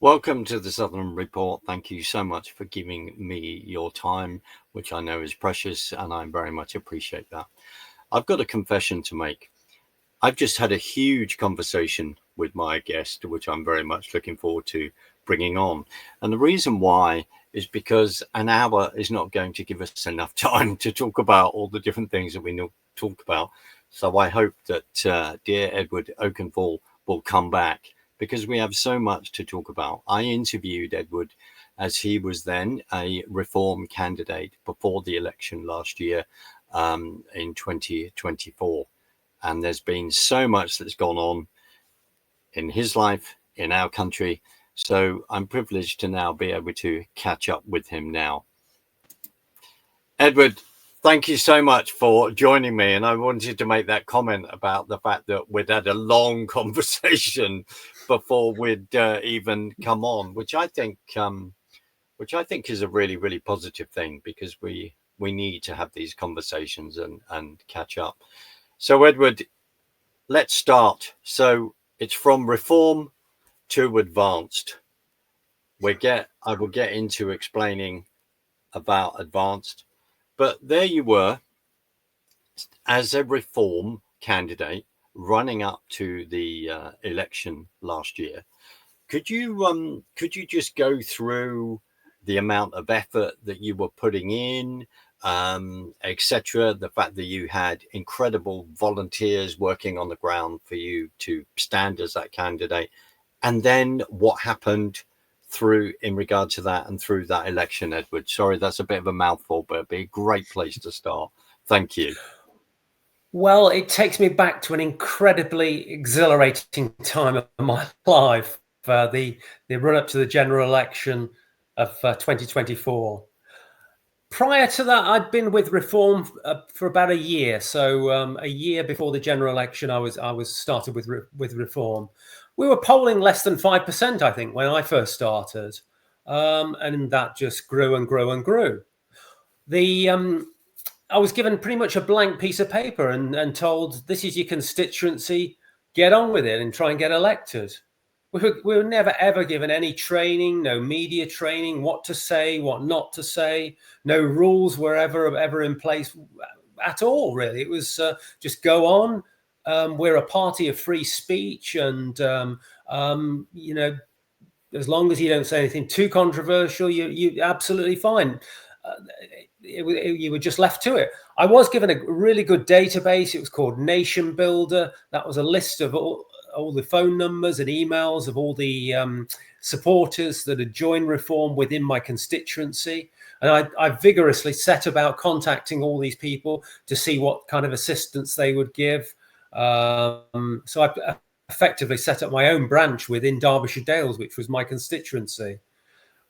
Welcome to the Southern Report. Thank you so much for giving me your time, which I know is precious, and I very much appreciate that. I've got a confession to make. I've just had a huge conversation with my guest, which I'm very much looking forward to bringing on. And the reason why is because an hour is not going to give us enough time to talk about all the different things that we talk about. So I hope that dear Edward Oakenfull will come back, because we have so much to talk about. I interviewed Edward as he was then a Reform candidate before the election last year in 2024. And there's been so much that's gone on in his life, in our country. So I'm privileged to now be able to catch up with him now. Edward, thank you so much for joining me. And I wanted to make that comment about the fact that we'd had a long conversation before we'd even come on, which I think is a really, really positive thing, because we need to have these conversations and catch up. So, Edward, let's start. So it's from Reform to Advanced. I will get into explaining about Advanced. But there you were, as a Reform candidate running up to the election last year. Could you just go through the amount of effort that you were putting in, etc.? The fact that you had incredible volunteers working on the ground for you to stand as that candidate, and then what happened in regard to that and through that election, Edward. Sorry, that's a bit of a mouthful, but it'd be a great place to start. Thank you. Well, it takes me back to an incredibly exhilarating time of my life, the run up to the general election of 2024. Prior to that, I'd been with Reform for about a year. So a year before the general election, I was started with Reform. We were polling less than 5%, I think, when I first started, and that just grew and grew and grew. I was given pretty much a blank piece of paper and told, this is your constituency, get on with it and try and get elected. We were never, ever given any training, no media training, what to say, what not to say. No rules were ever in place at all, really. It was just go on. We're a party of free speech, and as long as you don't say anything too controversial, you're absolutely fine. You were just left to it. I was given a really good database. It was called Nation Builder. That was a list of all the phone numbers and emails of all the supporters that had joined Reform within my constituency. And I vigorously set about contacting all these people to see what kind of assistance they would give. So I effectively set up my own branch within Derbyshire Dales, which was my constituency.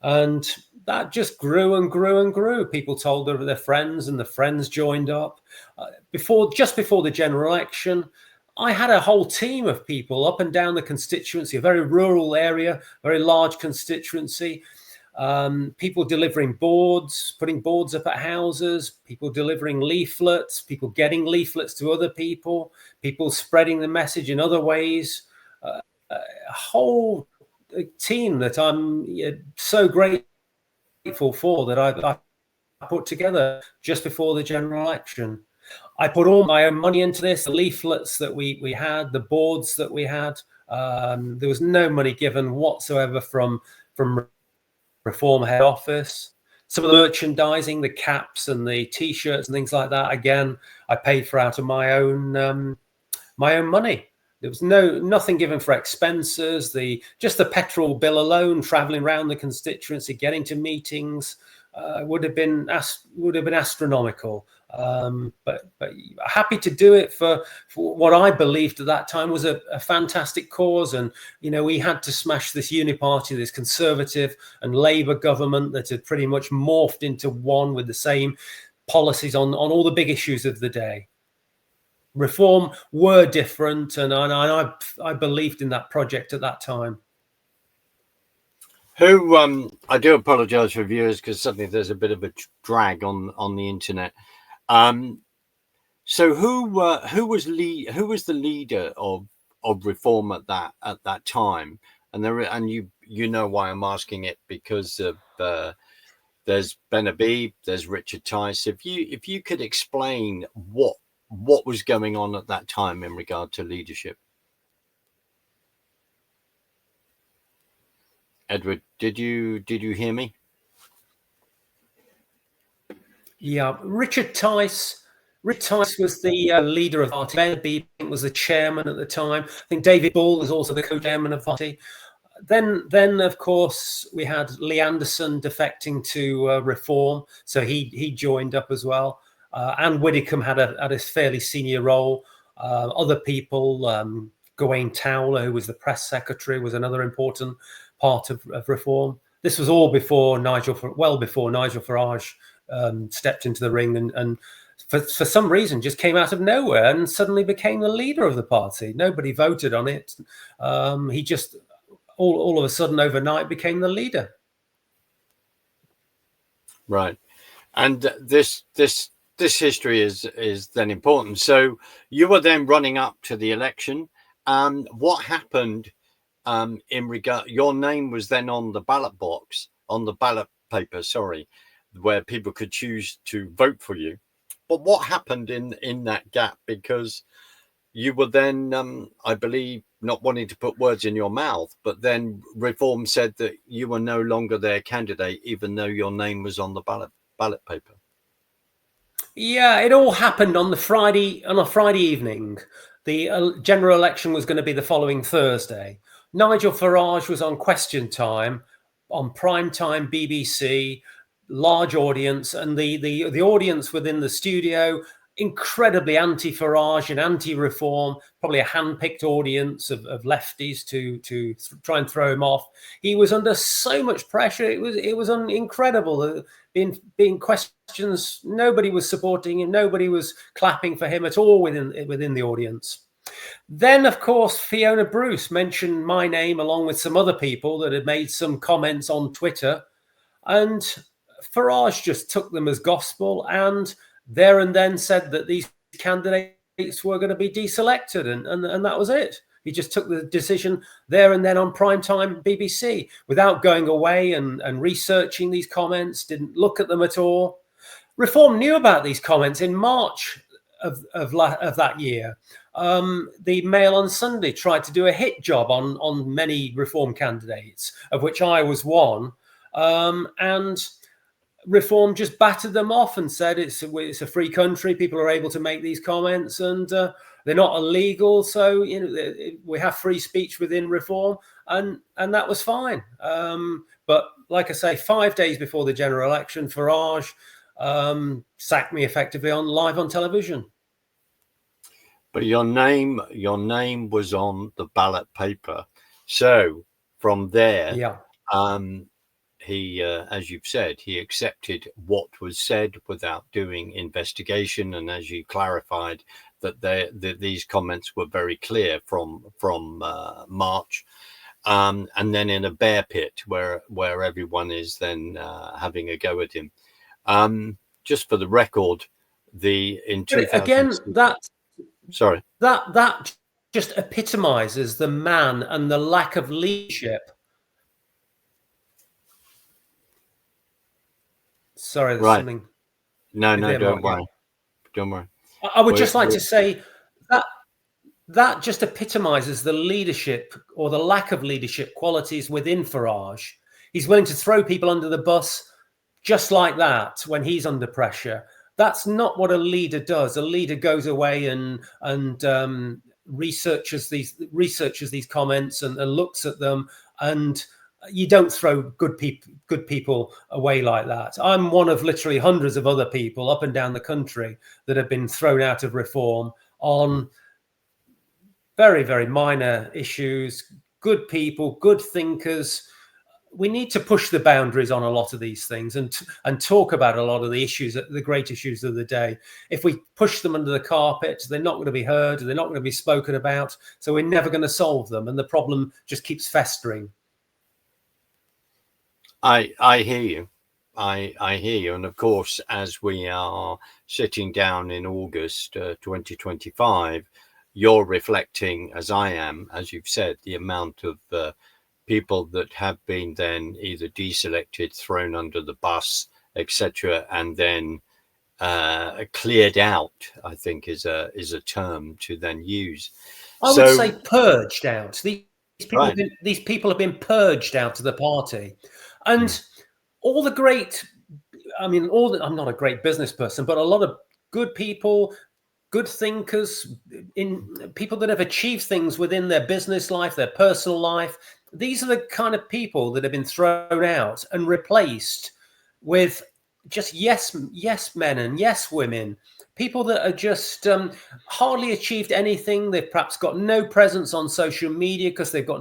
And that just grew and grew and grew. People told their friends, and the friends joined up. Just before the general election, I had a whole team of people up and down the constituency, a very rural area, very large constituency. People delivering boards, putting boards up at houses, people delivering leaflets, people getting leaflets to other people spreading the message in other ways. A whole team that I'm so grateful for, that I put together just before the general election. I put all my own money into this, the leaflets that we had, the boards that we had. There was no money given whatsoever from Reform head office. Some of the merchandising, the caps and the T-shirts and things like that, again, I paid for out of my own money. There was nothing given for expenses. Just the petrol bill alone, traveling around the constituency, getting to meetings, would have been astronomical. But happy to do it for what I believed at that time was a fantastic cause. And we had to smash this uniparty, this Conservative and Labour government that had pretty much morphed into one with the same policies on all the big issues of the day. Reform were different, and I believed in that project at that time. I do apologize for viewers, because suddenly there's a bit of a drag on the internet. So who was the leader of Reform at that time? And you you know why I'm asking it, because of there's Ben Habib, there's Richard Tice. If you could explain what was going on at that time in regard to leadership. Edward, did you hear me? Yeah, Richard Tice was the leader of the party. Ben Habib was the chairman at the time. I think David Ball was also the co-chairman of the party. Then of course we had Lee Anderson defecting to Reform, so he joined up as well. Anne Widdecombe had a fairly senior role. Other people, Gawain Towler, who was the press secretary, was another important part of Reform. This was all before Nigel Farage stepped into the ring and for some reason just came out of nowhere and suddenly became the leader of the party. Nobody voted on it. He just all of a sudden overnight became the leader. Right. And this history is then important. So you were then running up to the election. What happened in regard? Your name was then on the ballot box, on the ballot paper, sorry, where people could choose to vote for you. But what happened in that gap? Because you were then, I believe, not wanting to put words in your mouth, but then Reform said that you were no longer their candidate, even though your name was on the ballot paper. Yeah, it all happened on a Friday evening. The general election was going to be the following Thursday. Nigel Farage was on Question Time, on primetime BBC, large audience, and the audience within the studio, incredibly anti-Farage and anti-Reform, probably a hand-picked audience of lefties to try and throw him off. He was under so much pressure. It was incredible. Being questions, nobody was supporting him, nobody was clapping for him at all within the audience. Then, of course, Fiona Bruce mentioned my name along with some other people that had made some comments on Twitter, and Farage just took them as gospel and there and then said that these candidates were going to be deselected, and that was it. He just took the decision there and then on primetime BBC without going away and researching these comments, didn't look at them at all. Reform knew about these comments in March of that year. The Mail on Sunday tried to do a hit job on many Reform candidates, of which I was one, and Reform just battered them off and said it's a free country. People are able to make these comments, and they're not illegal. So we have free speech within Reform, and that was fine. But like I say, 5 days before the general election, Farage sacked me effectively live on television. But your name was on the ballot paper. So from there, yeah. He, as you've said, he accepted what was said without doing investigation, and as you clarified, that these comments were very clear from March, and then in a bear pit where everyone is then having a go at him. Just for the record, in 2000 again that just epitomizes the man and the lack of leadership. Sorry, there's something. No, don't worry. Don't worry. I would just like to say that just epitomizes the leadership or the lack of leadership qualities within Farage. He's willing to throw people under the bus just like that when he's under pressure. That's not what a leader does. A leader goes away and researches these comments and looks at them, and you don't throw good people away like that. I'm one of literally hundreds of other people up and down the country that have been thrown out of Reform on very, very minor issues. Good people, good thinkers. We need to push the boundaries on a lot of these things and talk about a lot of the issues, the great issues of the day. If we push them under the carpet, they're not going to be heard, they're not going to be spoken about, so we're never going to solve them, and the problem just keeps festering. I hear you. I hear you. And of course, as we are sitting down in August 2025, you're reflecting, as I am, as you've said, the amount of people that have been then either deselected, thrown under the bus, etc., and then cleared out, I think is a term to then use. I would say purged out. Right. These people have been purged out of the party, and all the great. I mean, I'm not a great business person, but a lot of good people, good thinkers, in people that have achieved things within their business life, their personal life. These are the kind of people that have been thrown out and replaced with just yes men and yes women, people that are just hardly achieved anything. They've perhaps got no presence on social media because they've got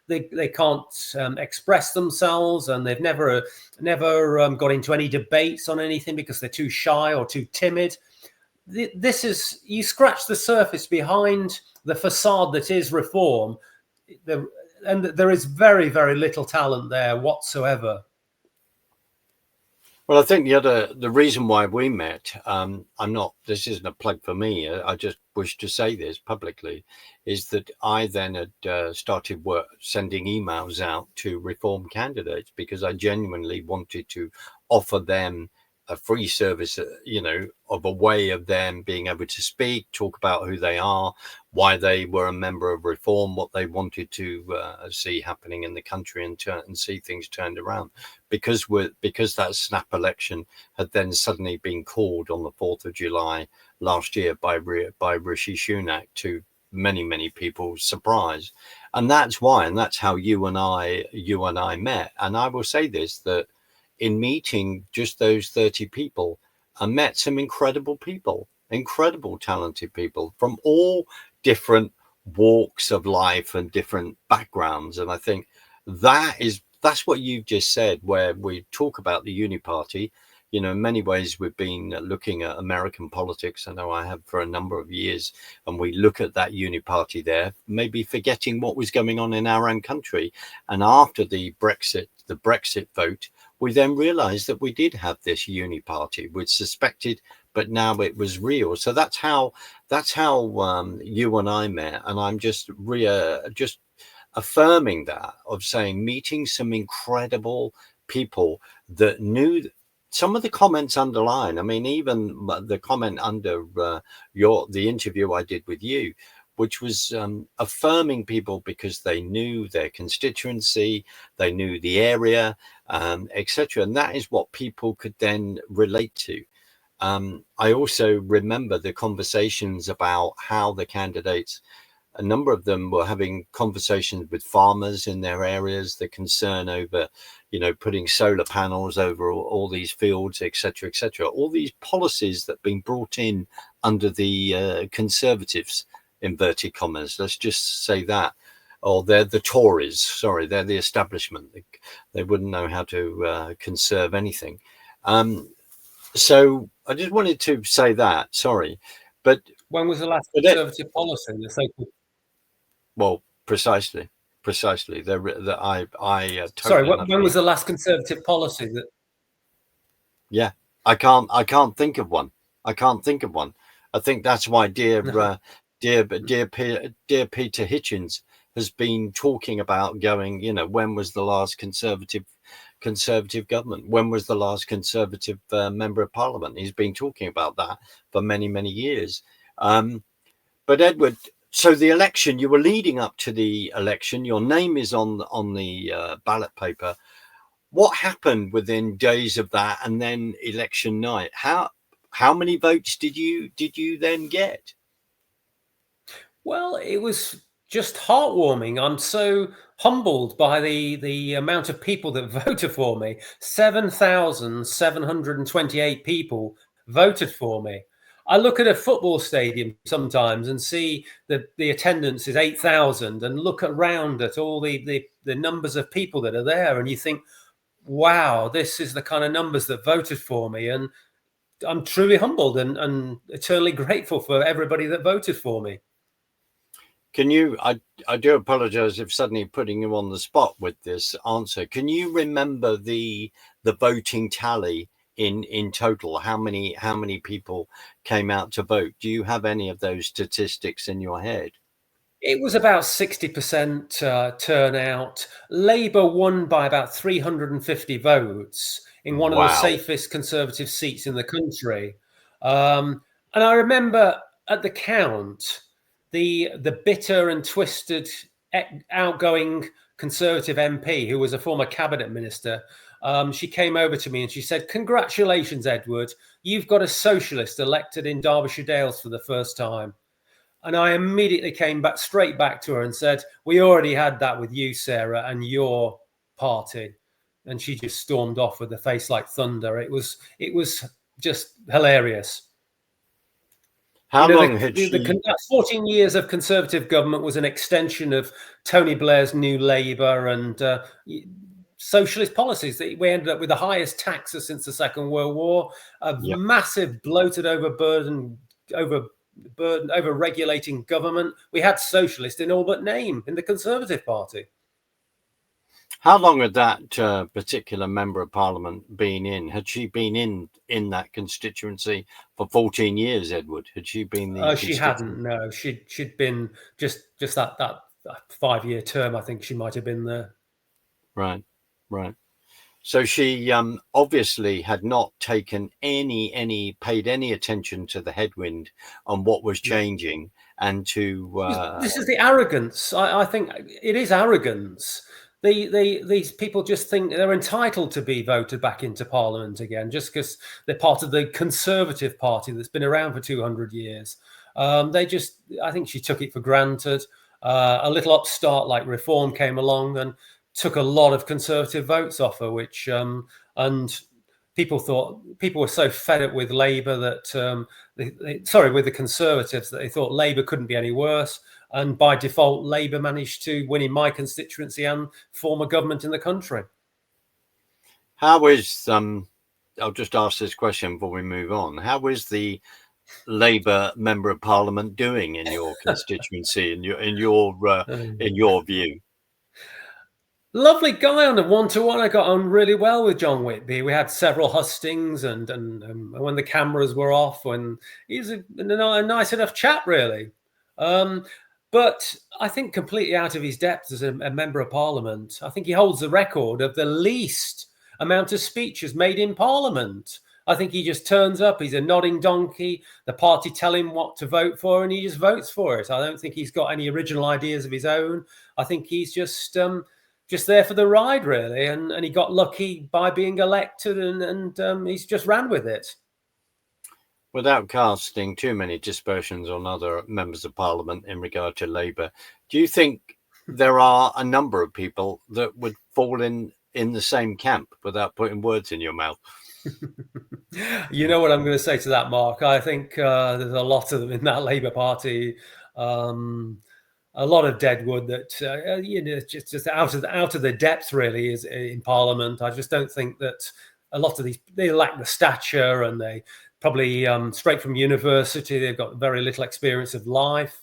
they can't express themselves, and they've never got into any debates on anything because they're too shy or too timid. This is, you scratch the surface behind the facade that is reform, and there is very, very little talent there whatsoever. Well, I think the reason why we met, this isn't a plug for me, I just wish to say this publicly, is that I then had started sending emails out to reform candidates because I genuinely wanted to offer them a free service, of a way of them being able to speak, talk about who they are, why they were a member of reform, what they wanted to see happening in the country, and see things turned around. Because that snap election had then suddenly been called on the 4th of July last year by Rishi Sunak, to many people's surprise. And that's why, and that's how you and I met. And I will say this, that in meeting just those 30 people, I met some incredible people, incredible talented people from all different walks of life and different backgrounds. And I think that's what you've just said, where we talk about the uni party. In many ways, we've been looking at American politics. I know I have for a number of years, and we look at that uni party there, maybe forgetting what was going on in our own country. And after the Brexit vote, we then realized that we did have this uni party. We'd suspected, but now it was real. So that's how you and I met. And I'm just affirming that, of saying, meeting some incredible people that knew some of the comments underline. I mean, even the comment under the interview I did with you, which was affirming people because they knew their constituency, they knew the area, etc. And that is what people could then relate to. I also remember the conversations about how the candidates, a number of them were having conversations with farmers in their areas, the concern over, putting solar panels over all these fields, etc., etc. All these policies that have been brought in under the Conservatives, inverted commas, let's just say that, or they're the Tories, sorry, they're the establishment. They wouldn't know how to conserve anything. So I just wanted to say that, sorry. But when was the last Conservative policy? Well, precisely. I totally. Sorry, when was the last Conservative policy that? Yeah, I can't think of one. I think that's why dear Peter Hitchens has been talking about going, when was the last Conservative government? When was the last Conservative member of Parliament? He's been talking about that for many years. But Edward, so the election, you were leading up to the election. Your name is on the ballot paper. What happened within days of that, and then election night? How many votes did you then get? Well, it was just heartwarming. I'm so humbled by the amount of people that voted for me. 7,728 people voted for me. I look at a football stadium sometimes and see that the attendance is 8,000, and look around at all the numbers of people that are there, and you think, wow, this is the kind of numbers that voted for me. And I'm truly humbled and eternally grateful for everybody that voted for me. Can you, I do apologize if suddenly putting you on the spot with this answer. Can you remember the voting tally in total? How many people came out to vote? Do you have any of those statistics in your head? It was about 60% turnout. Labour won by about 350 votes in one of the Wow. safest Conservative seats in the country. And I remember at the count, the bitter and twisted outgoing Conservative MP, who was a former cabinet minister, she came over to me and she said, "Congratulations, Edward. You've got a socialist elected in Derbyshire Dales for the first time." And I immediately came back straight back to her and said, "We already had that with you, Sarah, and your party." And she just stormed off with a face like thunder. It was just hilarious. How long had she? That 14 years of Conservative government was an extension of Tony Blair's New Labour and socialist policies. We ended up with the highest taxes since the Second World War, a massive bloated, over regulating government. We had socialist in all but name in the Conservative Party. How long had that particular member of parliament been in? Had she been in that constituency for 14 years, Edward? Had she been the? She hadn't. No, she'd been just that 5-year term. I think she might have been there. Right. So she obviously had not taken paid any attention to the headwind on what was changing, and to this is the arrogance. I think it is arrogance. These people just think they're entitled to be voted back into Parliament again just because they're part of the Conservative Party that's been around for 200 years. I think she took it for granted. A little upstart like Reform came along and took a lot of Conservative votes off her, which and people were so fed up with Labour that with the Conservatives, that they thought Labour couldn't be any worse. And by default, Labour managed to win in my constituency and form a government in the country. How is I'll just ask this question before we move on. How is the Labour member of Parliament doing in your constituency, in your view? Lovely guy on a one-to-one. I got on really well with John Whitby. We had several hustings, and when the cameras were off, and he's a nice enough chap, really. But I think completely out of his depth as a member of Parliament. I think he holds the record of the least amount of speeches made in Parliament. I think he just turns up. He's a nodding donkey. The party tell him what to vote for, and he just votes for it. I don't think he's got any original ideas of his own. I think he's just there for the ride, really. And he got lucky by being elected, and he's just ran with it. Without casting too many dispersions on other members of Parliament in regard to Labour, do you think there are a number of people that would fall in the same camp, without putting words in your mouth? You know what I'm going to say to that, Mark? I think there's a lot of them in that Labour Party. A lot of deadwood that just out of the depth, really, is in Parliament. I just don't think that a lot of these, they lack the stature, and they probably straight from university. They've got very little experience of life.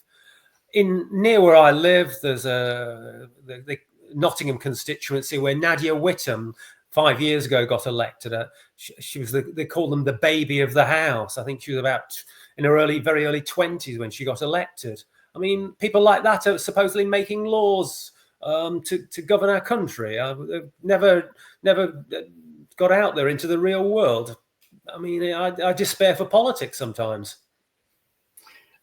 Near where I live, there's the Nottingham constituency where Nadia Whittome 5 years ago got elected. She was they call them the baby of the house. I think she was about in her very early 20s when she got elected. I mean, people like that are supposedly making laws to govern our country. They've never got out there into the real world. I mean, I despair for politics sometimes.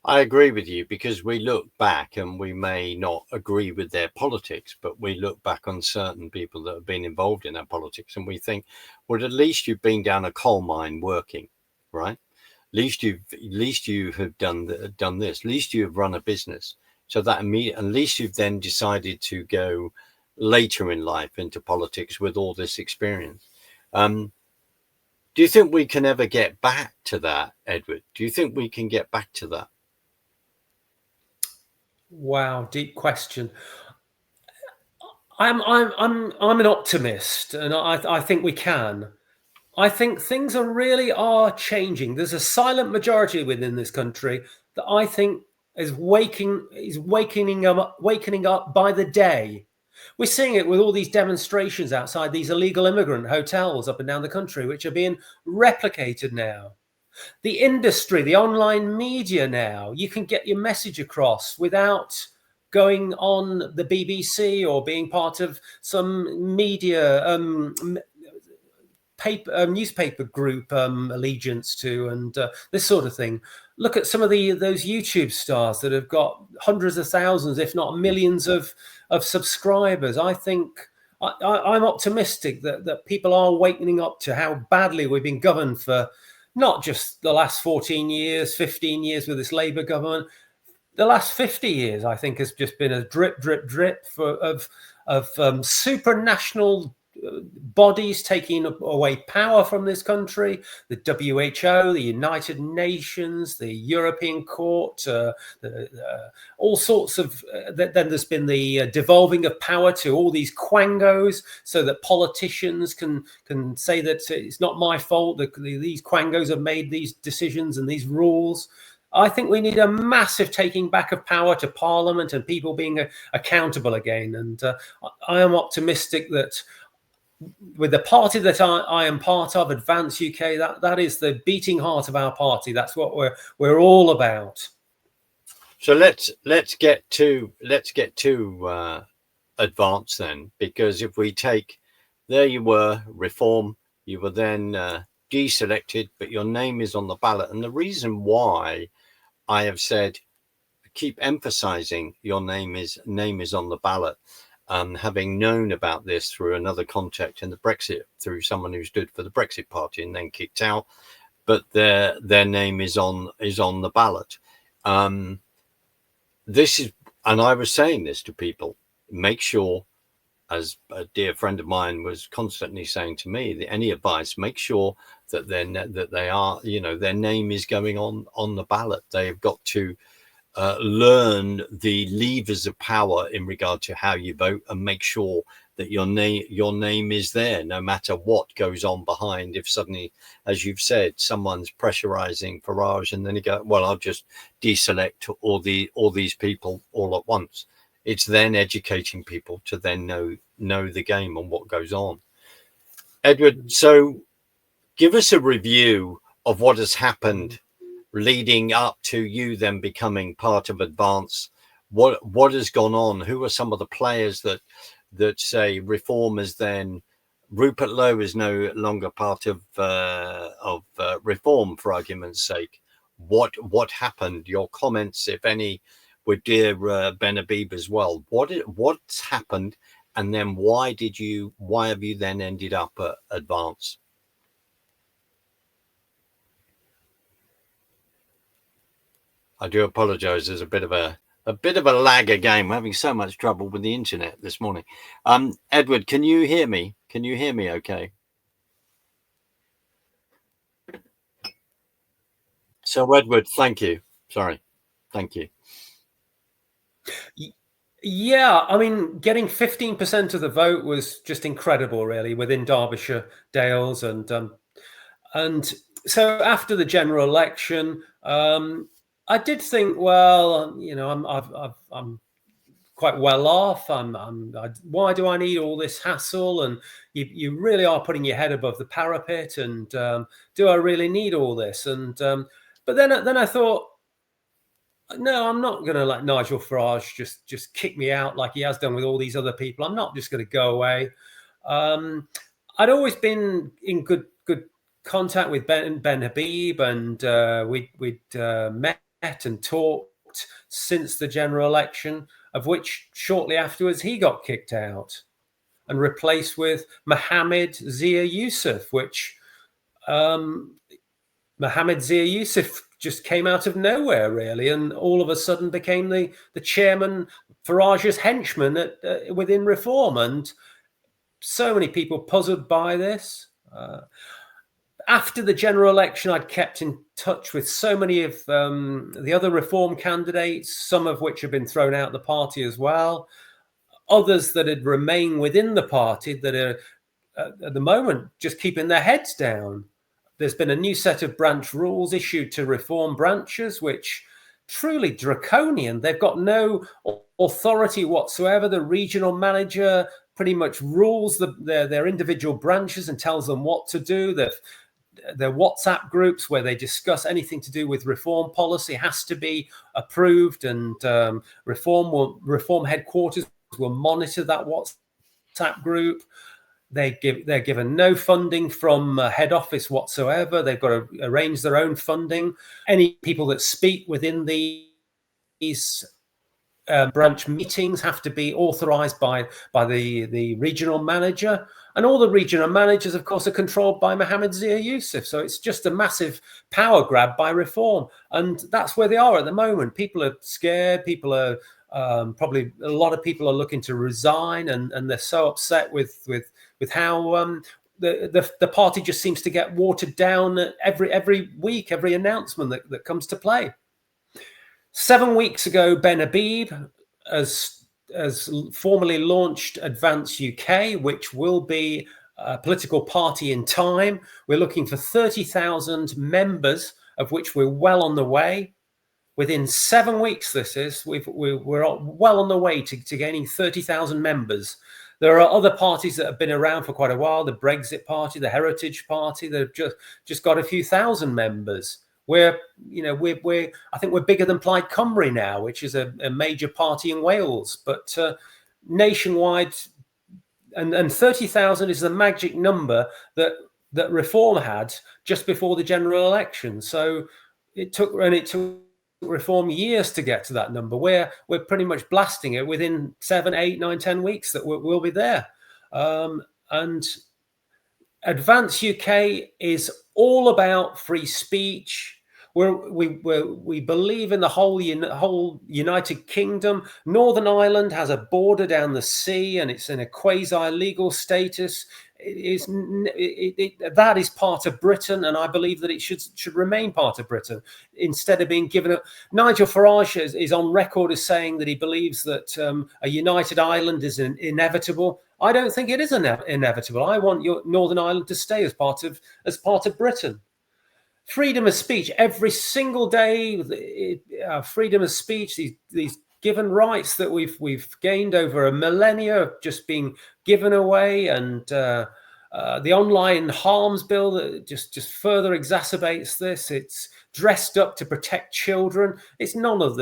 I agree with you, because we look back and we may not agree with their politics, but we look back on certain people that have been involved in our politics and we think, well, at least you've been down a coal mine working, right? At least you have done this. At least you have run a business. So that at least you've then decided to go later in life into politics with all this experience. Do you think we can ever get back to that, Edward? Do you think we can get back to that? Wow, deep question. I'm an optimist, and I think we can. I think things are changing. There's a silent majority within this country that I think is wakening up by the day. We're seeing it with all these demonstrations outside these illegal immigrant hotels up and down the country, which are being replicated now. The industry, the online media now, you can get your message across without going on the BBC or being part of some media newspaper group allegiance to, and this sort of thing. Look at some of those YouTube stars that have got hundreds of thousands, if not millions of subscribers. I think I'm optimistic that people are waking up to how badly we've been governed for not just the last 14 years, 15 years with this Labour government. The last 50 years, I think, has just been a drip of supranational bodies taking away power from this country. The WHO, the United Nations, the European Court, all sorts of. Then there's been the devolving of power to all these quangos, so that politicians can say that it's not my fault that these quangos have made these decisions and these rules. I think we need a massive taking back of power to Parliament and people being accountable again. And I am optimistic that with the party that I am part of, Advance UK, that is the beating heart of our party. That's what we're all about. So let's get to Advance then, because if we take, there you were, Reform, you were then deselected, but your name is on the ballot. And the reason why I have said keep emphasizing your name is on the ballot, having known about this through another contact in the Brexit, through someone who stood for the Brexit party and then kicked out, but their name is on the ballot. This is, and I was saying this to people, make sure, as a dear friend of mine was constantly saying to me, that any advice, make sure that they are, their name is going on the ballot. They have got to learn the levers of power in regard to how you vote, and make sure that your name is there, no matter what goes on behind. If suddenly, as you've said, someone's pressurizing Farage, and then you go, well, I'll just deselect all these people all at once. It's then educating people to then know the game and what goes on. Edward, so give us a review of what has happened leading up to you then becoming part of Advance. What has gone on? Who are some of the players that say Reform is then? Rupert Lowe is no longer part of Reform, for argument's sake. What happened? Your comments, if any, with dear Ben Habib as well. What's happened, and then why have you then ended up at Advance? I do apologize. There's a bit of a lag again. We're having so much trouble with the internet this morning. Edward, can you hear me? Can you hear me okay? So Edward, thank you. Sorry. Thank you. Yeah, I mean, getting 15% of the vote was just incredible, really, within Derbyshire Dales, and so after the general election, I did think, well, I'm quite well off. Why do I need all this hassle? And you really are putting your head above the parapet. And do I really need all this? And but then I thought, no, I'm not going to let Nigel Farage just kick me out like he has done with all these other people. I'm not just going to go away. I'd always been in good contact with Ben Habib, and we'd met and talked since the general election, of which shortly afterwards he got kicked out and replaced with Mohammed Zia Youssef, which Mohammed Zia Youssef just came out of nowhere, really, and all of a sudden became the chairman, Farage's henchman within Reform. And so many people puzzled by this. After the general election, I'd kept in touch with so many of the other Reform candidates, some of which have been thrown out of the party as well. Others that had remained within the party that are at the moment just keeping their heads down. There's been a new set of branch rules issued to Reform branches, which truly draconian. They've got no authority whatsoever. The regional manager pretty much rules their individual branches and tells them what to do. They've their WhatsApp groups where they discuss anything to do with reform policy has to be approved, and reform headquarters will monitor that WhatsApp group. They're given no funding from head office whatsoever. They've got to arrange their own funding. Any people that speak within these branch meetings have to be authorized by the regional manager. And all the regional managers, of course, are controlled by Mohammed Zia Yusuf. So it's just a massive power grab by reform. And that's where they are at the moment. People are scared. People are probably, a lot of people are looking to resign, and they're so upset with how the party just seems to get watered down every week, every announcement that comes to play. 7 weeks ago, Ben Habib has formally launched Advance UK, which will be a political party in time. We're looking for 30,000 members, of which we're well on the way. Within 7 weeks, we're well on the way to gaining 30,000 members. There are other parties that have been around for quite a while: the Brexit Party, the Heritage Party. They've just got a few thousand members. I think we're bigger than Plaid Cymru now, which is a major party in Wales. But nationwide, and 30,000 is the magic number that Reform had just before the general election. So it took Reform years to get to that number. We're pretty much blasting it within 7, 8, 9, 10 weeks that we'll be there. And Advance UK is all about free speech. We believe in the whole United Kingdom. Northern Ireland has a border down the sea, and it's in a quasi-legal status. That is part of Britain, and I believe that it should remain part of Britain instead of being given up. Nigel Farage is on record as saying that he believes that a united Ireland is inevitable. I don't think it is inevitable. I want Northern Ireland to stay as part of Britain. Freedom of speech every single day. Freedom of speech. These given rights that we've gained over a millennia of just being given away, and the online harms bill that just further exacerbates this. It's dressed up to protect children. It's none of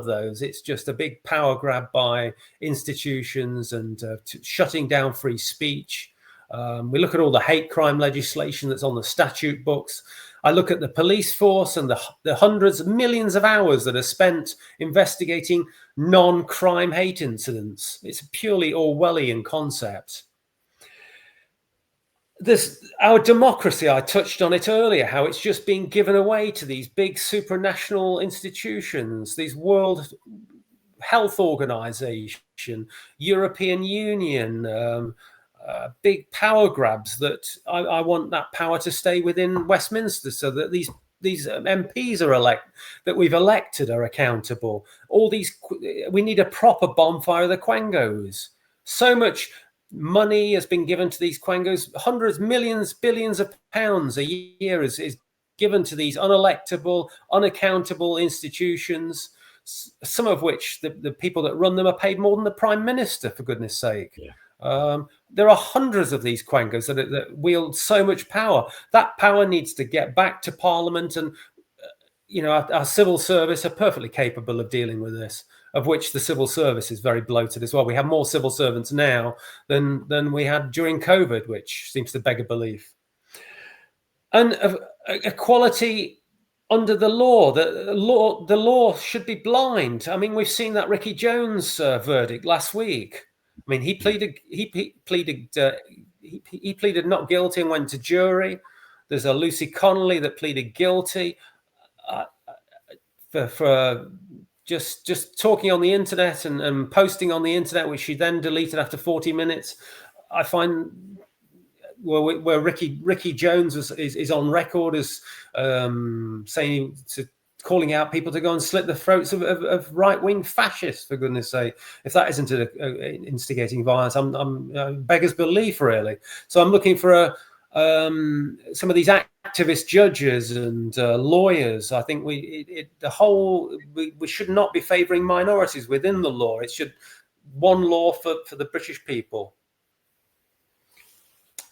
those. It's just a big power grab by institutions and shutting down free speech. We look at all the hate crime legislation that's on the statute books. I look at the police force and the hundreds of millions of hours that are spent investigating non-crime hate incidents. It's a purely Orwellian concept. Our democracy, I touched on it earlier, how it's just being given away to these big supranational institutions, these World Health Organization, European Union, big power grabs. That I want that power to stay within Westminster, so that these MPs that we've elected are accountable. We need a proper bonfire of the quangos. So much money has been given to these quangos. Hundreds, millions, billions of pounds a year is given to these unelectable, unaccountable institutions, some of which the people that run them are paid more than the Prime Minister, for goodness sake. Yeah. There are hundreds of these quangos that wield so much power. That power needs to get back to Parliament, and our civil service are perfectly capable of dealing with this, of which the civil service is very bloated as well. We have more civil servants now than we had during COVID, which seems to beg a belief. And equality under the law. The law should be blind. I mean, we've seen that Ricky Jones verdict last week. I mean, he pleaded not guilty and went to jury. There's a Lucy Connolly that pleaded guilty for just talking on the internet and posting on the internet, which she then deleted after 40 minutes. I find where Ricky Jones is on record as saying calling out people to go and slit the throats of right-wing fascists, for goodness sake. If that isn't instigating violence, I'm beggars belief, really. So I'm looking for some of these activist judges and lawyers. I think we should not be favouring minorities within the law. It should one law for the British people.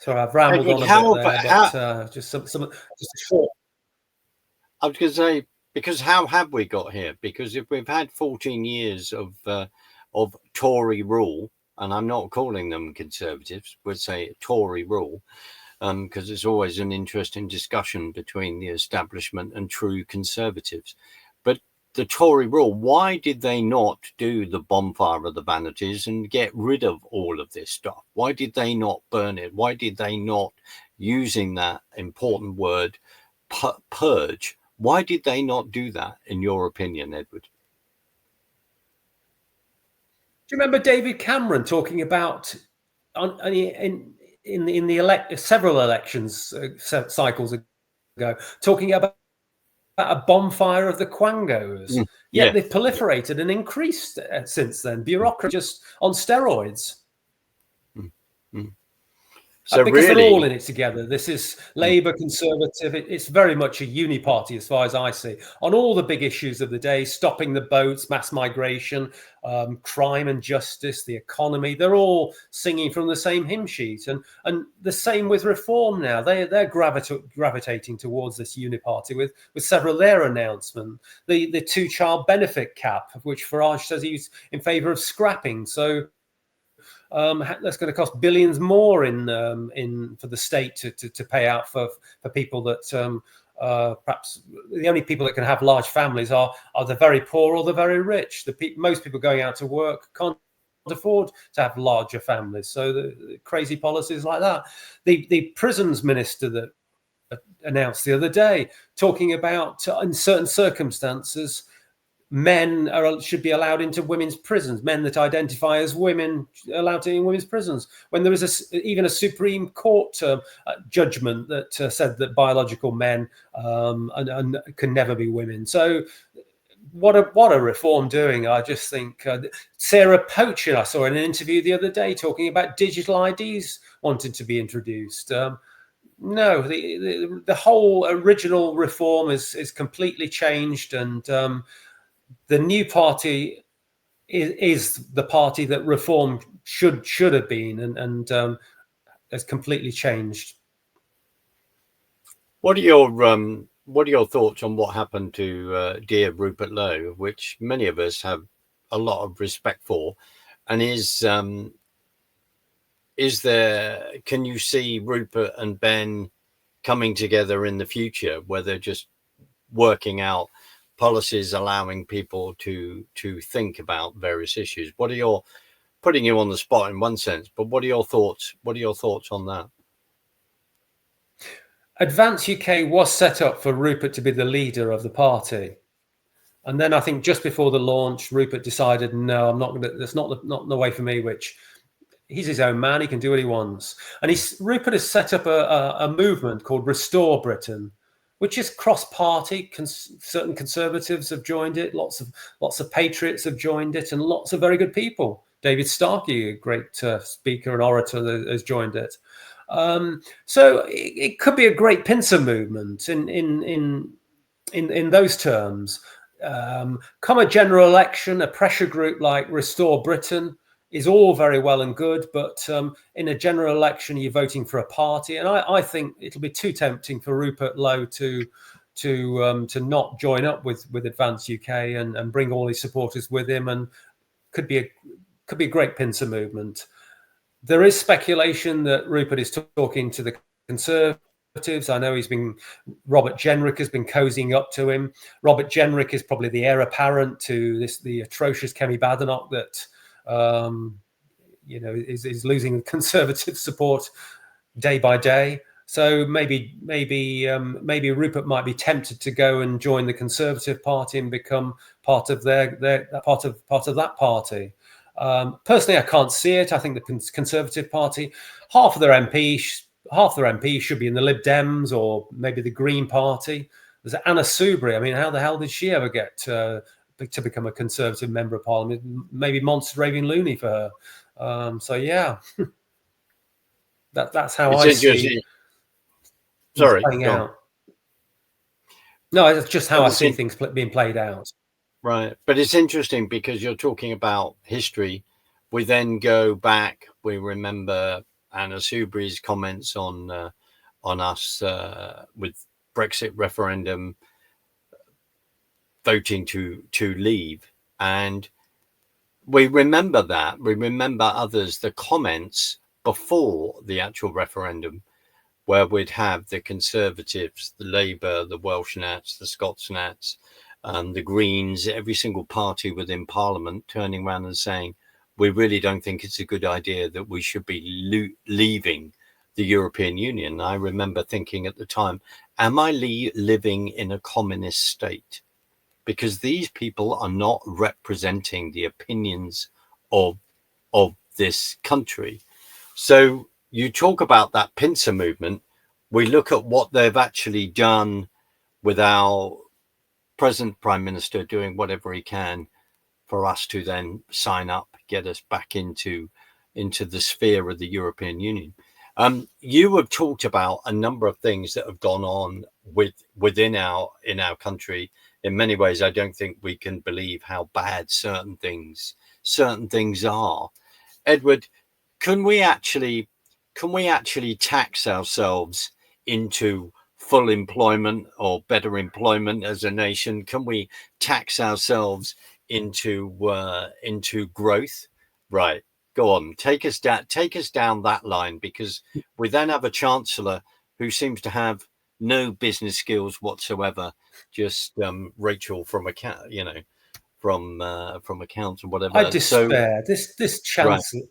Sorry, I've rambled Edward, on a bit there, but just just a short. I was going to say, because how have we got here? Because if we've had 14 years of Tory rule, and I'm not calling them Conservatives, we'd say Tory rule, because it's always an interesting discussion between the establishment and true Conservatives. But the Tory rule, why did they not do the bonfire of the vanities and get rid of all of this stuff? Why did they not burn it? Why did they not, using that important word, purge? Why did they not do that, in your opinion, Edward? Do you remember David Cameron talking about in the several elections cycles ago, talking about a bonfire of the quangos? Yet they've proliferated and increased since then. Bureaucracy just on steroids. So because really, they're all in it together. This is Labour, Conservative. It's very much a uni-party as far as I see. On all the big issues of the day, stopping the boats, mass migration, crime and justice, the economy, they're all singing from the same hymn sheet. And the same with reform now. They're gravitating towards this uni-party with several of their announcements. The two-child benefit cap, of which Farage says he's in favour of scrapping. So that's going to cost billions more for the state to pay out for people that perhaps the only people that can have large families are the very poor or the very rich. Most people going out to work can't afford to have larger families. So the crazy policies like that. The prisons minister that announced the other day talking about in certain circumstances, men should be allowed into women's prisons. Men that identify as women allowed in women's prisons. When there was even a Supreme Court judgment that said that biological men can never be women. So, what a reform doing! I just think Sarah Poachin, I saw in an interview the other day talking about digital IDs wanting to be introduced. No, the whole original reform is completely changed, and the new party is the party that reform should have been, and has completely changed. What are your thoughts on what happened to dear Rupert Lowe, which many of us have a lot of respect for, and is there? Can you see Rupert and Ben coming together in the future, where they're just working out policies allowing people to think about various issues? What are your, putting you on the spot in one sense, but what are your thoughts? What are your thoughts on that? Advance UK was set up for Rupert to be the leader of the party, and then I think just before the launch, Rupert decided, no, I'm not going to. That's not the way for me. Which he's his own man; he can do what he wants. And Rupert has set up a movement called Restore Britain, which is cross-party. Certain Conservatives have joined it. Lots of patriots have joined it, and lots of very good people. David Starkey, a great speaker and orator, has joined it. So it could be a great pincer movement in those terms. Come a general election, a pressure group like Restore Britain is all very well and good, but in a general election, you're voting for a party, and I think it'll be too tempting for Rupert Lowe to not join up with Advance UK and bring all his supporters with him, and could be a great pincer movement. There is speculation that Rupert is talking to the Conservatives. I know Robert Jenrick has been cozying up to him. Robert Jenrick is probably the heir apparent to the atrocious Kemi Badenoch that is losing Conservative support day by day. So maybe Rupert might be tempted to go and join the Conservative Party and become part of part of that party. Personally, I can't see it. I think the Conservative Party, half their MPs should be in the Lib Dems or maybe the Green Party. There's Anna Soubry. I mean, how the hell did she ever get to become a Conservative member of Parliament? Maybe Monster Raving Looney for her. So yeah, that's how I see. Sorry, playing out. No, it's just how I see things being played out. Right. But it's interesting because you're talking about history. We then go back, we remember Anna Soubry's comments on us with Brexit referendum, voting to leave, and we remember that. We remember others, the comments before the actual referendum, where we'd have the Conservatives, the Labour, the Welsh Nats, the Scots Nats, the Greens, every single party within Parliament turning around and saying, we really don't think it's a good idea that we should be leaving the European Union. I remember thinking at the time, am I living in a communist state? Because these people are not representing the opinions of this country. So you talk about that pincer movement. We look at what they've actually done with our present Prime Minister doing whatever he can for us to then sign up, get us back into the sphere of the European Union. You have talked about a number of things that have gone on within our country. In many ways, I don't think we can believe how bad certain things are. Edward, can we actually tax ourselves into full employment or better employment as a nation? Can we tax ourselves into growth? Right. Go on. Take us down that line, because we then have a chancellor who seems to have no business skills whatsoever. Just Rachel from accounts and whatever. I despair. So, this chancellor.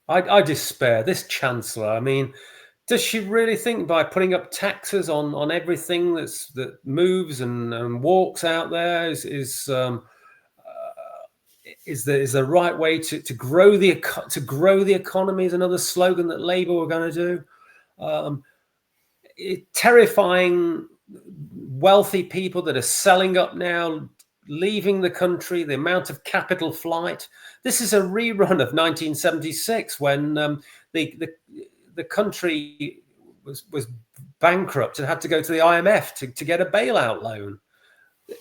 Right. I despair. This chancellor. I mean, does she really think by putting up taxes on everything that moves and walks out there is the right way to grow the economy? Is another slogan that Labour were going to do. Terrifying wealthy people that are selling up now, leaving the country, the amount of capital flight. This is a rerun of 1976 when the country was bankrupt and had to go to the IMF to get a bailout loan.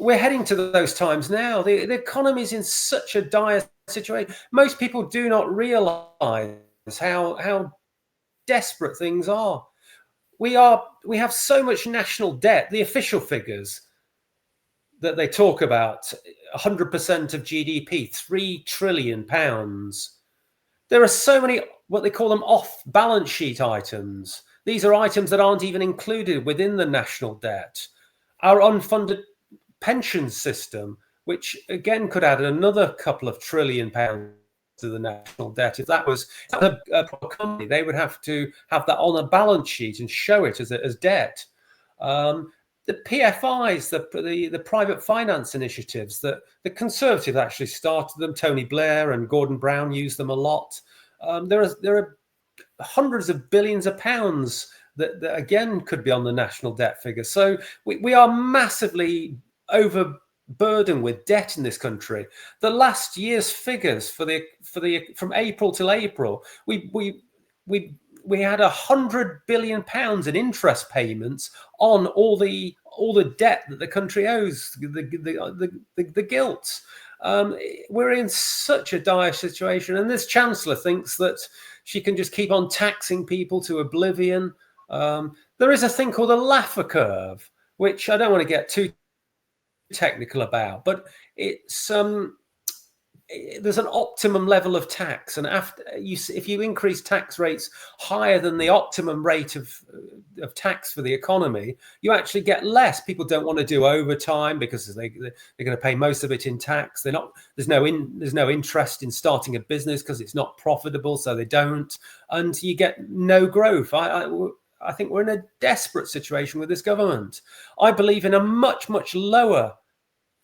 We're heading to those times now. The economy is in such a dire situation. Most people do not realize how desperate things are. We have so much national debt. The official figures that they talk about, 100% of GDP, £3 trillion. There are so many, what they call them, off-balance sheet items. These are items that aren't even included within the national debt. Our unfunded pension system, which again could add another couple of £1 trillion to the national debt. If that was a company, they would have to have that on a balance sheet and show it as debt. The PFIs, the private finance initiatives, that the Conservatives actually started them. Tony Blair and Gordon Brown used them a lot. There are hundreds of billions of pounds that again could be on the national debt figure. So we are massively overburdened with debt in this country. The last year's figures for the from April till April, we had £100 billion in interest payments on all the debt that the country owes, the gilt. We're in such a dire situation, and this chancellor thinks that she can just keep on taxing people to oblivion. There is a thing called a Laffer curve, which I don't want to get too technical about, but it's there's an optimum level of tax, and if you increase tax rates higher than the optimum rate of tax for the economy, you actually get less. People don't want to do overtime because they're going to pay most of it in tax. There's no interest in starting a business because it's not profitable, so they don't, and you get no growth. I think we're in a desperate situation with this government. I believe in a much, much lower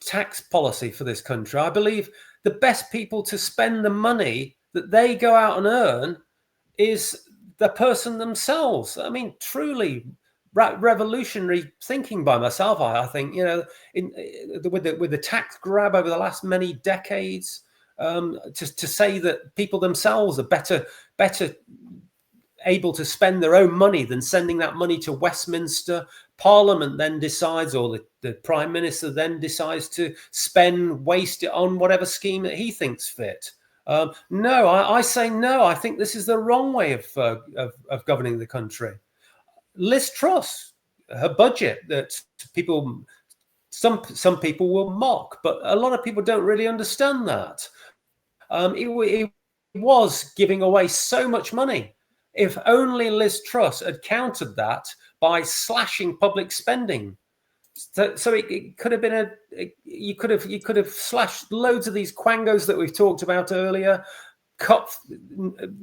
tax policy for this country. I believe the best people to spend the money that they go out and earn is the person themselves. I mean, truly revolutionary thinking by myself. I think, with the tax grab over the last many decades, to say that people themselves are better able to spend their own money than sending that money to Westminster. Parliament then decides, or the Prime Minister then decides to waste it on whatever scheme that he thinks fit. No, I say no. I think this is the wrong way of governing the country. Liz Truss, her budget that some people will mock, but a lot of people don't really understand that. It was giving away so much money. If only Liz Truss had countered that by slashing public spending. So it could have been you could have slashed loads of these quangos that we've talked about earlier,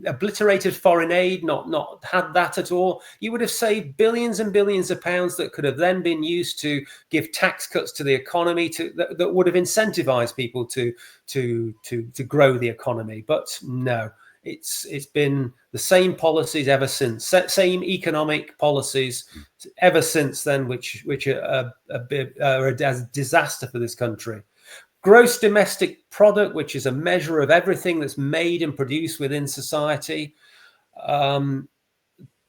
obliterated foreign aid, not had that at all. You would have saved billions and billions of pounds that could have then been used to give tax cuts to the economy that would have incentivized people to grow the economy. But no, it's been the same policies ever since, same economic policies ever since then, which are a disaster for this country. Gross domestic product, which is a measure of everything that's made and produced within society,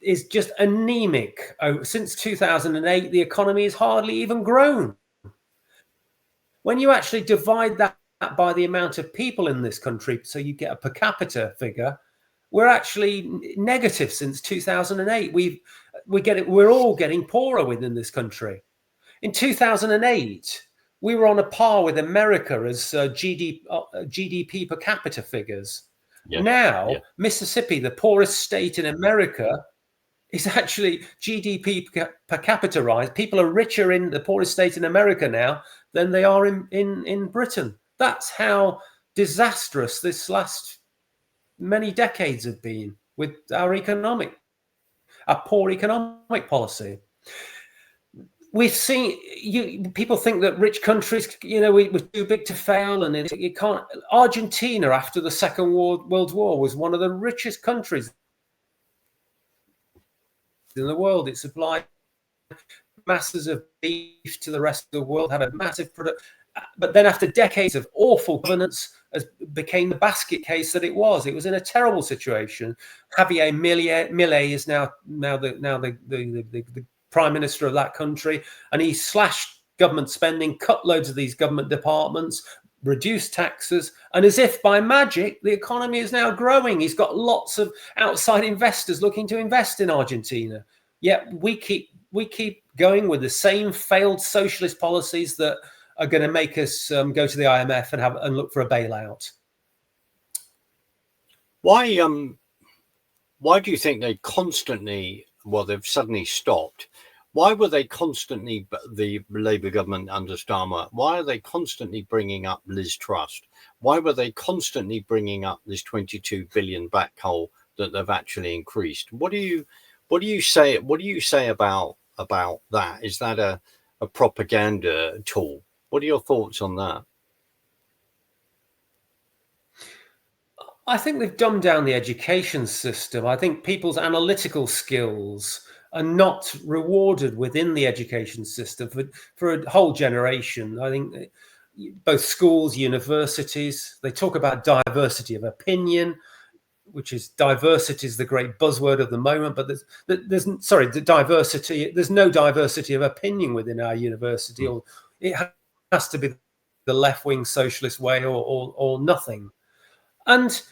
is just anemic. Since 2008, the economy has hardly even grown. When you actually divide that by the amount of people in this country, so you get a per capita figure, we're actually negative since 2008. We're all getting poorer within this country. In 2008, we were on a par with America as GDP per capita figures. Yeah. Now, Mississippi, the poorest state in America, is actually GDP per capita rise. People are richer in the poorest state in America now than they are in Britain. That's how disastrous this last many decades have been with our poor economic policy. We've seen people think that rich countries, we're too big to fail, and it can't. Argentina, after the Second World War, was one of the richest countries in the world. It supplied masses of beef to the rest of the world, had a massive product. But then, after decades of awful governance, became the basket case that it was. It was in a terrible situation. Javier Milei is now the prime minister of that country, and he slashed government spending, cut loads of these government departments, reduced taxes, and as if by magic, the economy is now growing. He's got lots of outside investors looking to invest in Argentina. Yet we keep going with the same failed socialist policies that are going to make us go to the IMF and look for a bailout. Why do you think they constantly? Well, they've suddenly stopped. Why were they constantly, the Labour government under Starmer, why are they constantly bringing up Liz Truss? Why were they constantly bringing up this 22 billion back hole that they've actually increased? What do you say about that? Is that a propaganda tool? What are your thoughts on that? I think they've dumbed down the education system. I think people's analytical skills are not rewarded within the education system for a whole generation. I think both schools, universities, they talk about diversity of opinion, which is diversity is the great buzzword of the moment, but there's no diversity of opinion within our university, or it has to be the left-wing socialist way or nothing. And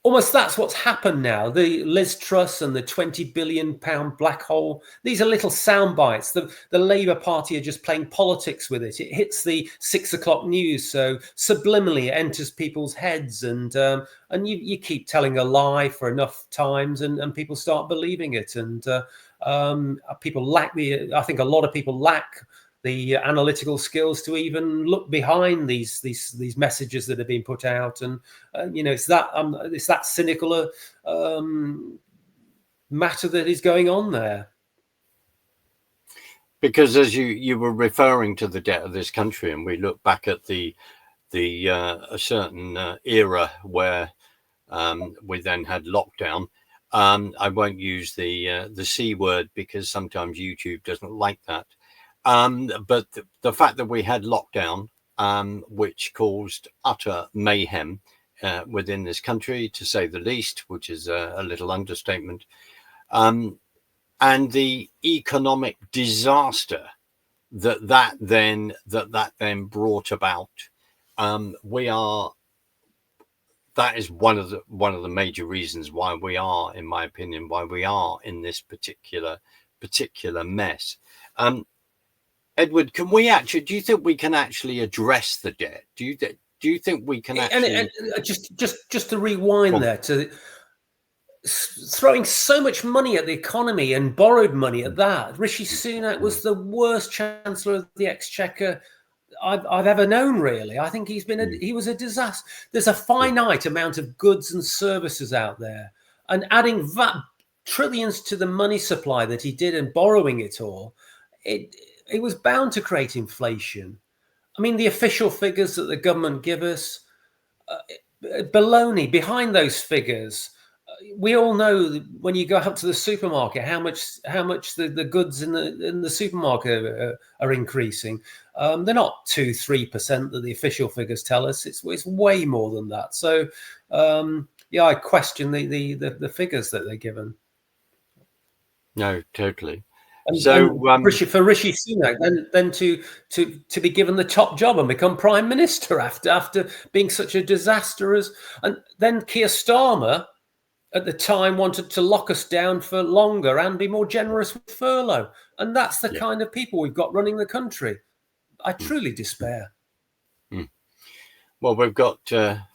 almost that's what's happened now. The Liz Truss and the £20 billion black hole, these are little sound bites. The Labour Party are just playing politics with it. It hits the 6 o'clock news, so subliminally it enters people's heads, and you keep telling a lie for enough times, and people start believing it. And people I think a lot of people lack the analytical skills to even look behind these messages that are being put out, and it's that cynical matter that is going on there. Because as you were referring to the debt of this country, and we look back at a certain era where we then had lockdown. I won't use the C word because sometimes YouTube doesn't like that. But the fact that we had lockdown, which caused utter mayhem within this country, to say the least, which is a little understatement, and the economic disaster that then brought about, that is one of the major reasons why we are, in my opinion, why we are in this particular mess. Edward, do you think we can actually address the debt? Do you think we can actually? And just to rewind there, to throwing so much money at the economy and borrowed money at that. Rishi Sunak was the worst Chancellor of the Exchequer I've ever known, really. I think he was a disaster. There's a finite amount of goods and services out there, and adding trillions to the money supply that he did and borrowing it all, it was bound to create inflation. I mean, the official figures that the government give us, baloney. Behind those figures, we all know when you go up to the supermarket how much the goods in the supermarket are increasing. They're not 2-3% that the official figures tell us. It's way more than that. So I question the figures that they're given. No, totally. And for Rishi Sunak, then to be given the top job and become prime minister after being such a disaster and then Keir Starmer at the time wanted to lock us down for longer and be more generous with furlough, and that's the kind of people we've got running the country. I truly despair. Well, we've got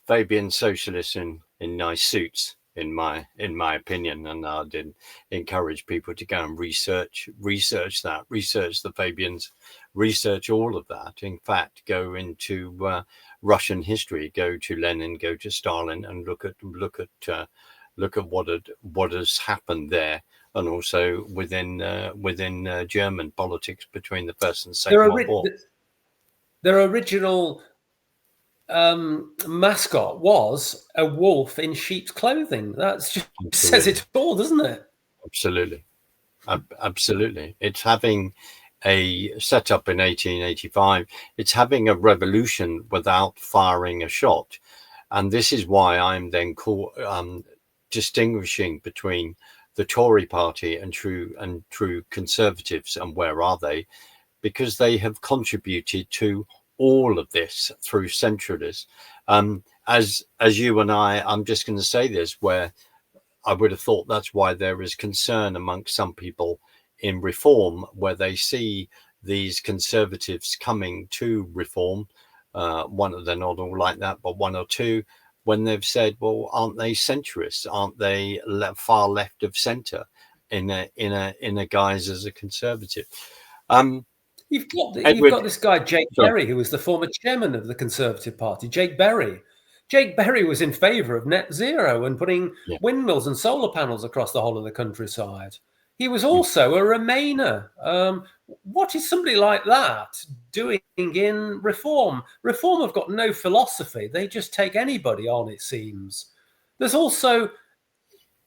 Fabian socialists in nice suits. In my opinion, and I did encourage people to go and research the Fabians, research all of that. In fact, go into Russian history, go to Lenin, go to Stalin, and look at what has happened there, and also within German politics between the First and Second World War. Their original mascot was a wolf in sheep's clothing. That's just says it all, doesn't it? Absolutely. It's having a setup in 1885. It's having a revolution without firing a shot, and this is why I'm then distinguishing between the Tory party and true conservatives. And where are they? Because they have contributed to all of this through centralists. As you and I'm just going to say this, where I would have thought that's why there is concern amongst some people in reform, where they see these conservatives coming to reform. They're not all like that, but one or two, when they've said, well, aren't they centrists? Aren't they far left of centre in a guise as a conservative? You've got this guy, Jake Berry, who was the former chairman of the Conservative Party. Jake Berry was in favour of net zero and putting windmills and solar panels across the whole of the countryside. He was also a Remainer. What is somebody like that doing in Reform? Reform have got no philosophy. They just take anybody on, it seems. There's also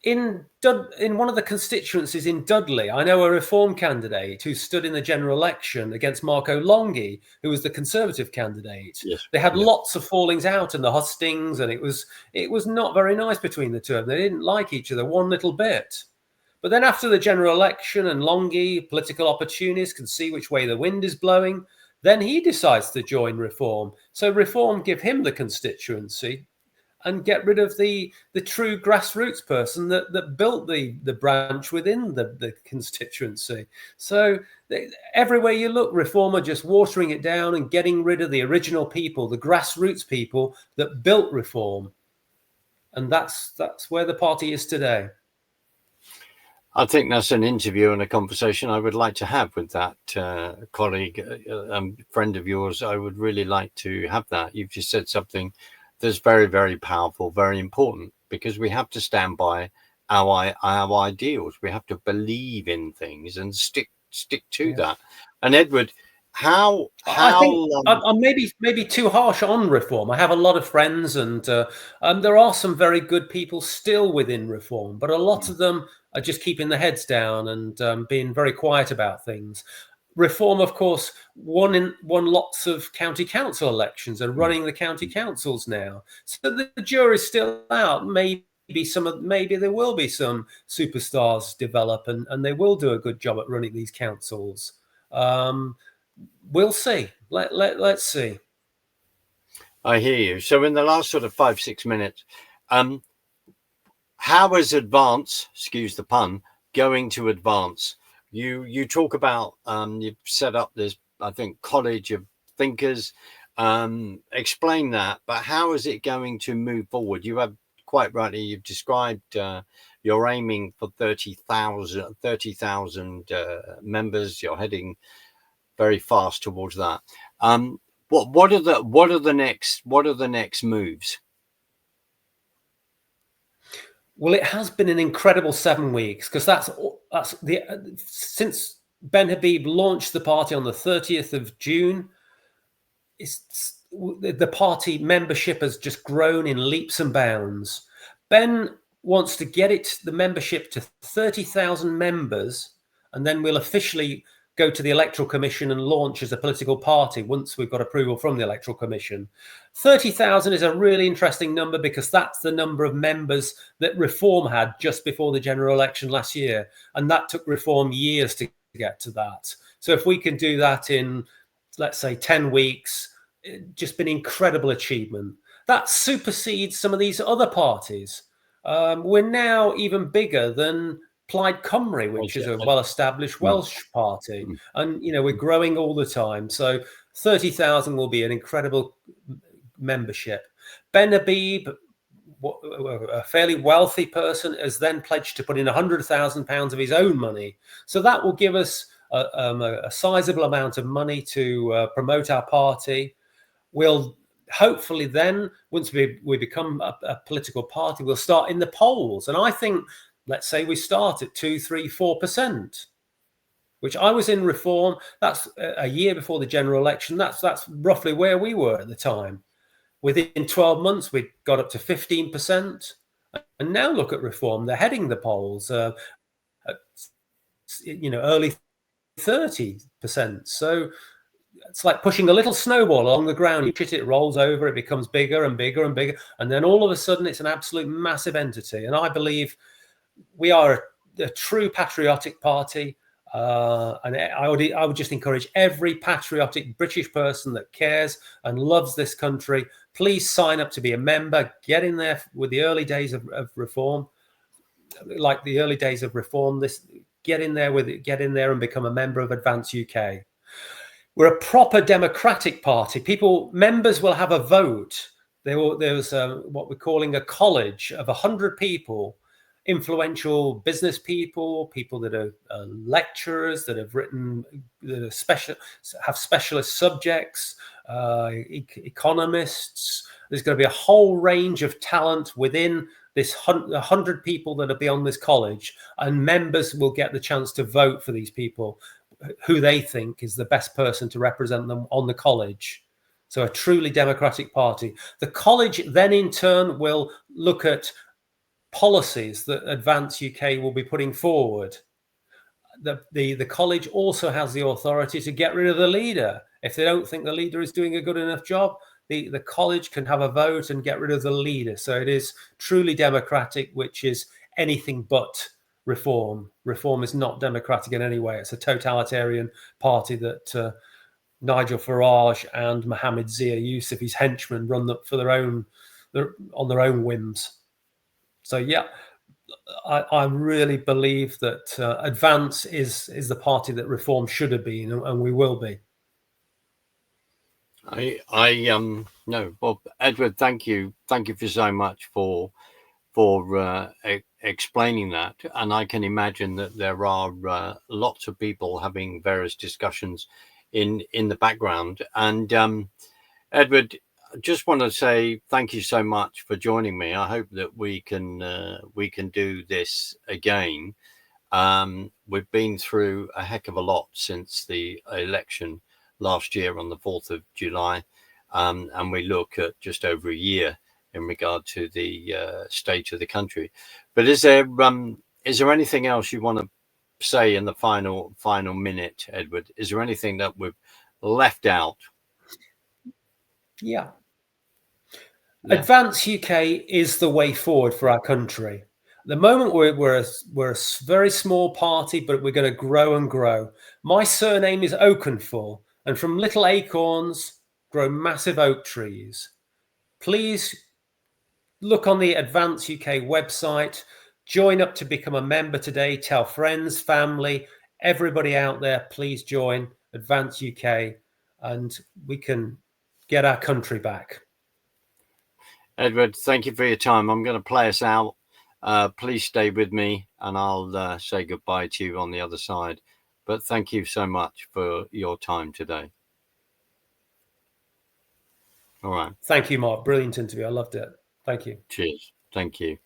in one of the constituencies in Dudley, I know a Reform candidate who stood in the general election against Marco Longhi, who was the Conservative candidate. Yes. They had lots of fallings out and the hustings, and it was not very nice between the two of them. They didn't like each other one little bit. But then after the general election and Longhi, political opportunist, can see which way the wind is blowing, then he decides to join Reform. So Reform give him the constituency and get rid of the true grassroots person that built the branch within the constituency. So everywhere you look, Reform are just watering it down and getting rid of the original people, the grassroots people that built Reform. And that's where the party is today. I think that's an interview and a conversation I would like to have with that colleague, friend of yours. I would really like to have that. You've just said something that's very, very powerful, very important, because we have to stand by our ideals. We have to believe in things and stick to that. And Edward, how I think I'm maybe too harsh on Reform. I have a lot of friends, and there are some very good people still within Reform, but a lot of them are just keeping their heads down and being very quiet about things. Reform, of course, won lots of county council elections and running the county councils now. So the jury's still out. Maybe there will be some superstars develop, and they will do a good job at running these councils. We'll see. Let's see. I hear you. So in the last sort of 5-6 minutes, How is advance, excuse the pun, going to advance? You talk about you've set up this, I think, college of thinkers. Explain that, but how is it going to move forward? You have quite rightly, you've described you're aiming for 30,000 members. You're heading very fast towards that. What are the next moves? Well, it has been an incredible 7 weeks, because since Ben Habib launched the party on the 30th of June, the party membership has just grown in leaps and bounds. Ben wants to get the membership to 30,000 members, and then we'll officially go to the Electoral Commission and launch as a political party once we've got approval from the Electoral Commission. 30,000 is a really interesting number, because that's the number of members that Reform had just before the general election last year. And that took Reform years to get to that. So if we can do that in, let's say, 10 weeks, it's just been incredible achievement. That supersedes some of these other parties. We're now even bigger than Plaid Cymru, which is a well-established Welsh party, and we're growing all the time. So 30,000 will be an incredible membership. Ben Habib, a fairly wealthy person, has then pledged to put in £100,000 of his own money. So that will give us a sizable amount of money to promote our party. We'll hopefully then, once we become a political party, we'll start in the polls. And I think, let's say we start at 2%, 3%, 4%, which I was in Reform. That's a year before the general election. That's roughly where we were at the time. Within 12 months, we got up to 15%. And now look at Reform. They're heading the polls at, early 30%. So it's like pushing a little snowball along the ground. You hit it, rolls over, it becomes bigger and bigger and bigger. And then all of a sudden, it's an absolute massive entity. And I believe we are a true patriotic party, and I would just encourage every patriotic British person that cares and loves this country, please sign up to be a member. Get in there with the early days of Reform, like the early days of Reform. Get in there and become a member of Advance UK. We're a proper democratic party. Members will have a vote. There's what we're calling a college of 100 people. Influential business people that are lecturers, that have written, that have specialist subjects, economists. There's going to be a whole range of talent within this 100 people that will be on this college, and members will get the chance to vote for these people, who they think is the best person to represent them on the college. So a truly democratic party. The college then in turn will look at policies that Advance UK will be putting forward. The college also has the authority to get rid of the leader. If they don't think the leader is doing a good enough job, the college can have a vote and get rid of the leader. So it is truly democratic, which is anything but Reform. Reform is not democratic in any way. It's a totalitarian party that Nigel Farage and Mohammed Zia Youssef, his henchmen, run on their own whims. So yeah, I really believe that Advance is the party that Reform should have been, and we will be. No, Bob, Edward, thank you for so much for explaining that. And I can imagine that there are lots of people having various discussions in the background. And Edward, I just want to say thank you so much for joining me. I hope that we can do this again. We've been through a heck of a lot since the election last year on the 4th of July, and we look at just over a year in regard to the state of the country. But is there anything else you want to say in the final minute, Edward? Is there anything that we've left out? Yeah. Advance UK is the way forward for our country. At the moment, we're a very small party, but we're going to grow and grow. My surname is Oakenfull, and from little acorns grow massive oak trees. Please look on the Advance UK website, join up to become a member today, tell friends, family, everybody out there, please join Advance UK and we can get our country back. Edward, thank you for your time. I'm going to play us out. Please stay with me and I'll say goodbye to you on the other side. But thank you so much for your time today. All right. Thank you, Mark. Brilliant interview. I loved it. Thank you. Cheers. Thank you.